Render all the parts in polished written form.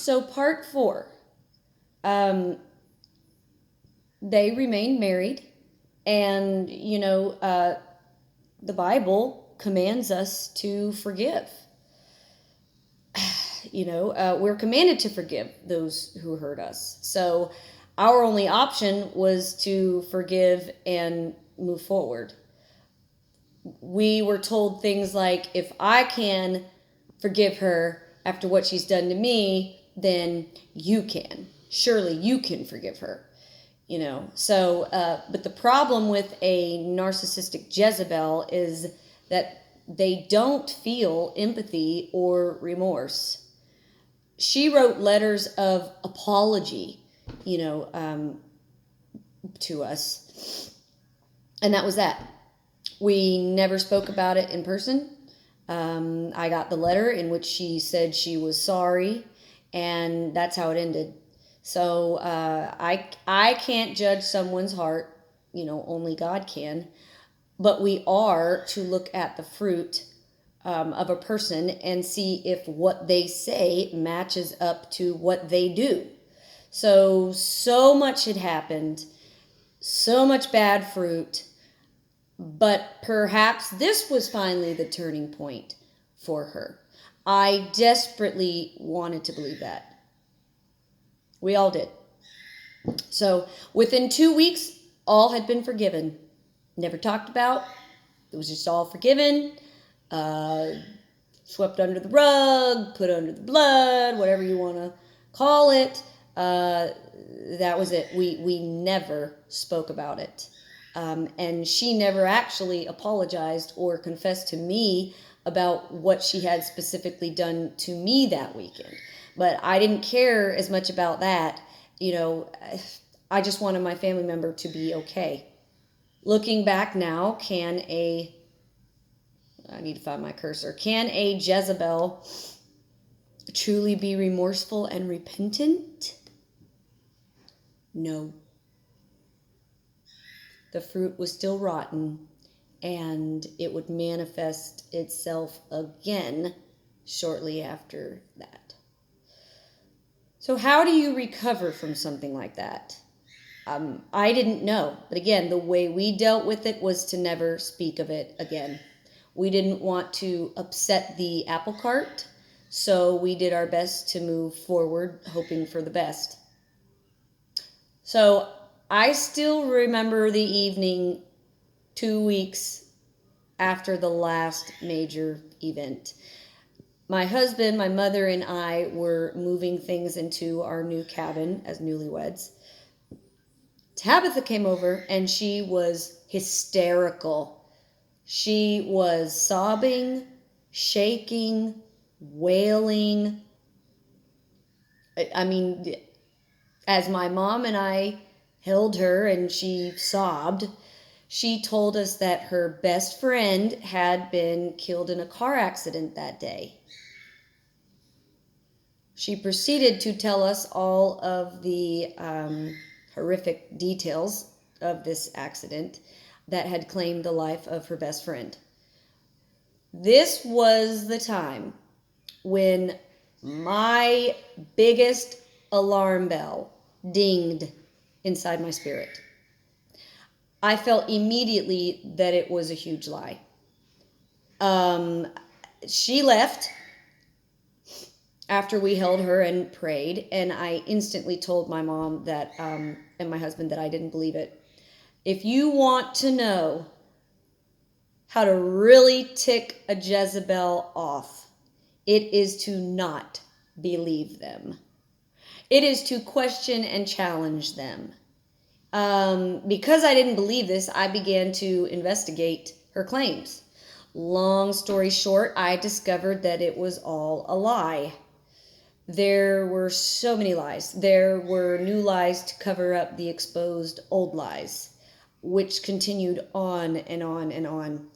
So part 4. They remained married, and the Bible commands us to forgive. We're commanded to forgive those who hurt us. So our only option was to forgive and move forward. We were told things like, if I can forgive her after what she's done to me, then you can. Surely you can forgive her. But the problem with a narcissistic Jezebel is that they don't feel empathy or remorse. She wrote letters of apology, to us, and that was that. We never spoke about it in person. I got the letter in which she said she was sorry, and that's how it ended. So I can't judge someone's heart, only God can. But we are to look at the fruit of a person and see if what they say matches up to what they do. So much had happened, so much bad fruit, but perhaps this was finally the turning point for her. I desperately wanted to believe that. We all did. So within 2 weeks, all had been forgiven. Never talked about. It was just all forgiven. Swept under the rug, put under the blood, whatever you want to call it. That was it. We never spoke about it. And she never actually apologized or confessed to me about what she had specifically done to me that weekend. But I didn't care as much about that. I just wanted my family member to be okay. Looking back now, I need to find my cursor. Can a Jezebel truly be remorseful and repentant? No. The fruit was still rotten, and it would manifest itself again shortly after that. So how do you recover from something like that? I didn't know. But again, the way we dealt with it was to never speak of it again. We didn't want to upset the apple cart, so we did our best to move forward, hoping for the best. So I still remember the evening 2 weeks after the last major event. My husband, my mother, and I were moving things into our new cabin as newlyweds. Tabitha came over, and she was hysterical. She was sobbing, shaking, wailing. I mean, as my mom and I held her and she sobbed, she told us that her best friend had been killed in a car accident that day. She proceeded to tell us all of the horrific details of this accident that had claimed the life of her best friend. This was the time when my biggest alarm bell dinged inside my spirit. I felt immediately that it was a huge lie. She left after we held her and prayed, and I instantly told my mom that and my husband that I didn't believe it. If you want to know how to really tick a Jezebel off, it is to not believe them. It is to question and challenge them. Because I didn't believe this, I began to investigate her claims. Long story short, I discovered that it was all a lie. There were so many lies. There were new lies to cover up the exposed old lies, which continued on and on and on.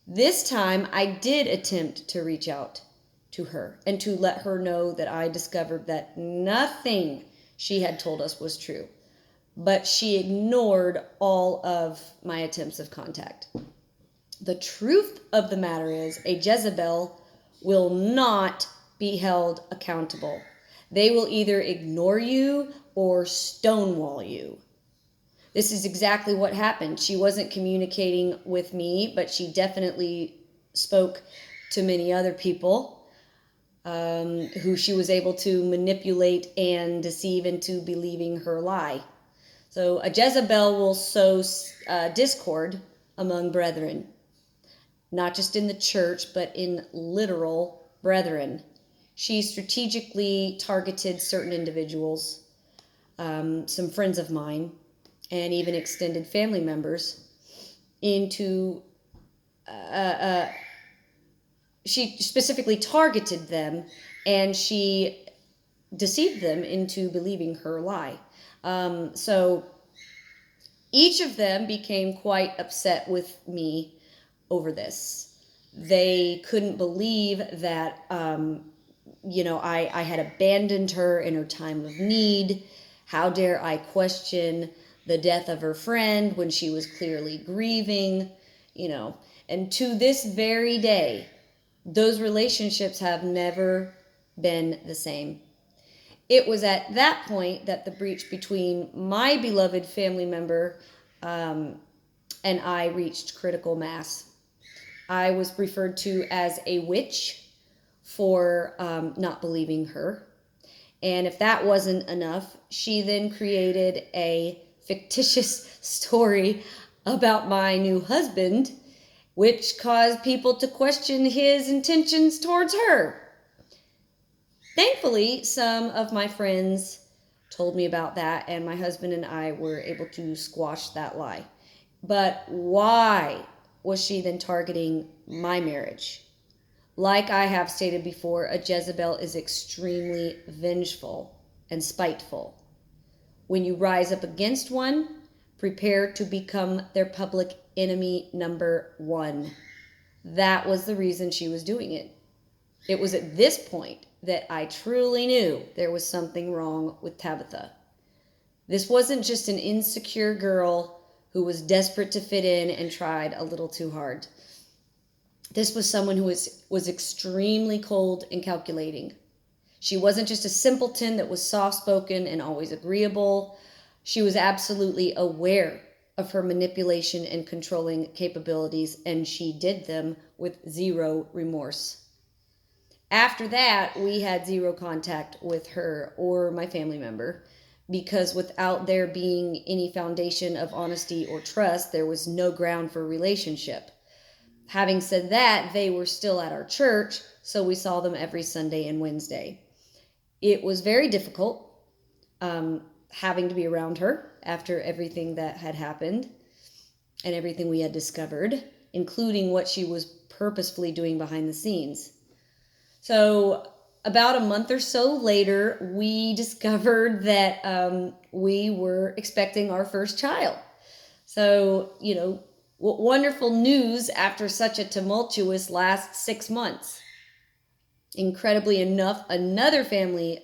This time, I did attempt to reach out to her and to let her know that I discovered that nothing she had told us was true. But she ignored all of my attempts of contact. The truth of the matter is, a Jezebel will not be held accountable. They will either ignore you or stonewall you. This is exactly what happened. She wasn't communicating with me, but she definitely spoke to many other people who she was able to manipulate and deceive into believing her lie. So a Jezebel will sow discord among brethren, not just in the church, but in literal brethren. She strategically targeted certain individuals, some friends of mine, and even extended family members into, she specifically targeted them, and she deceived them into believing her lie. So each of them became quite upset with me over this. They couldn't believe that, I had abandoned her in her time of need. How dare I question the death of her friend when she was clearly grieving, and to this very day, those relationships have never been the same. It was at that point that the breach between my beloved family member and I reached critical mass. I was referred to as a witch for not believing her. And if that wasn't enough, she then created a fictitious story about my new husband, which caused people to question his intentions towards her. Thankfully, some of my friends told me about that, and my husband and I were able to squash that lie. But why was she then targeting my marriage? Like I have stated before, a Jezebel is extremely vengeful and spiteful. When you rise up against one, prepare to become their public enemy number one. That was the reason she was doing it. It was at this point that I truly knew there was something wrong with Tabitha. This wasn't just an insecure girl who was desperate to fit in and tried a little too hard. This was someone who was extremely cold and calculating. She wasn't just a simpleton that was soft-spoken and always agreeable. She was absolutely aware of her manipulation and controlling capabilities, and she did them with zero remorse. After that, we had zero contact with her or my family member, because without there being any foundation of honesty or trust, there was no ground for a relationship. Having said that, they were still at our church, so we saw them every Sunday and Wednesday. It was very difficult having to be around her after everything that had happened and everything we had discovered, including what she was purposefully doing behind the scenes. So about a month or so later, we discovered that we were expecting our first child. So, wonderful news after such a tumultuous last 6 months. Incredibly enough, another family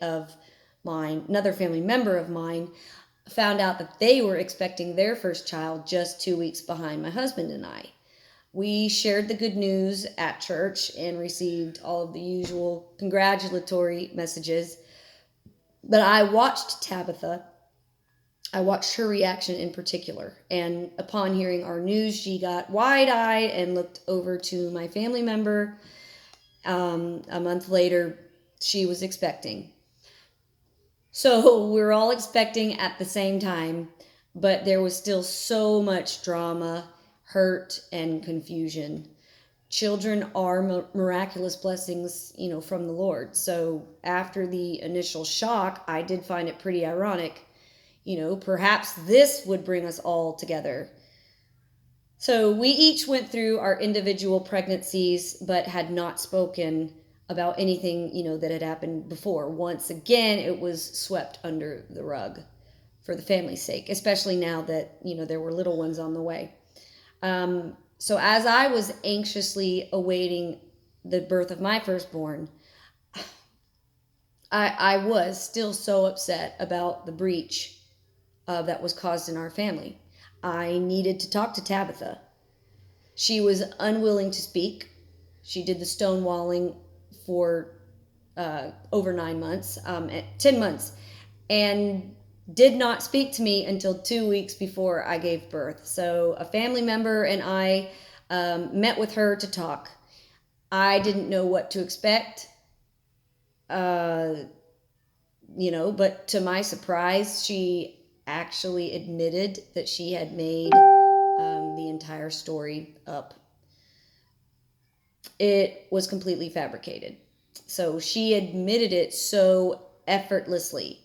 member of mine found out that they were expecting their first child just 2 weeks behind my husband and I. We shared the good news at church and received all of the usual congratulatory messages. But I watched Tabitha. I watched her reaction in particular. And upon hearing our news, she got wide-eyed and looked over to my family member. A month later, she was expecting. So we're all expecting at the same time, but there was still so much drama, hurt, and confusion. Children are miraculous blessings, from the Lord. So after the initial shock, I did find it pretty ironic. Perhaps this would bring us all together. So we each went through our individual pregnancies, but had not spoken about anything, that had happened before. Once again, it was swept under the rug for the family's sake, especially now that, there were little ones on the way. So as I was anxiously awaiting the birth of my firstborn, I was still so upset about the breach that was caused in our family. I needed to talk to Tabitha. She was unwilling to speak. She did the stonewalling for over 9 months, 10 months, and did not speak to me until 2 weeks before I gave birth. So a family member and I met with her to talk. I didn't know what to expect, but to my surprise, she actually admitted that she had made the entire story up. It was completely fabricated. So she admitted it so effortlessly.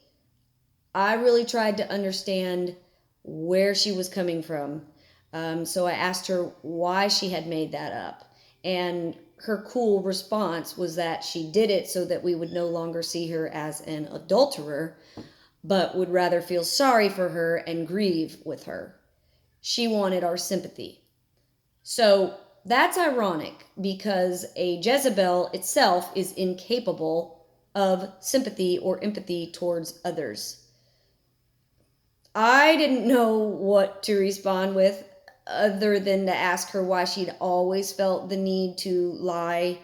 I really tried to understand where she was coming from. So I asked her why she had made that up. And her cool response was that she did it so that we would no longer see her as an adulterer, but would rather feel sorry for her and grieve with her. She wanted our sympathy. So that's ironic because a Jezebel itself is incapable of sympathy or empathy towards others. I didn't know what to respond with other than to ask her why she'd always felt the need to lie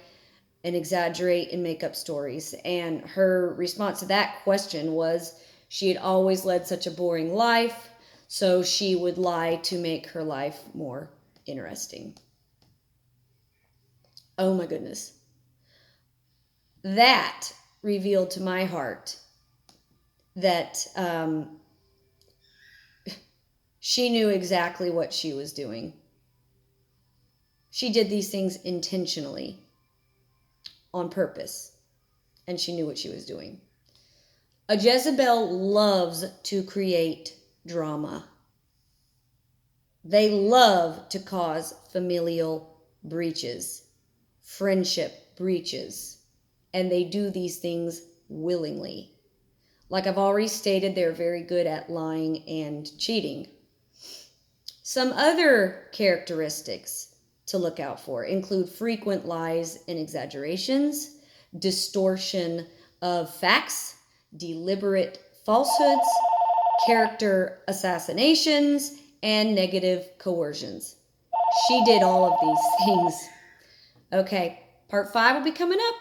and exaggerate and make up stories. And her response to that question was she had always led such a boring life, so she would lie to make her life more interesting. Oh my goodness. That revealed to my heart that she knew exactly what she was doing. She did these things intentionally, on purpose, and she knew what she was doing. A Jezebel loves to create drama. They love to cause familial breaches, friendship breaches, and they do these things willingly. Like I've already stated, they're very good at lying and cheating. Some other characteristics to look out for include frequent lies and exaggerations, distortion of facts, deliberate falsehoods, character assassinations, and negative coercions. She did all of these things. Okay, part 5 will be coming up.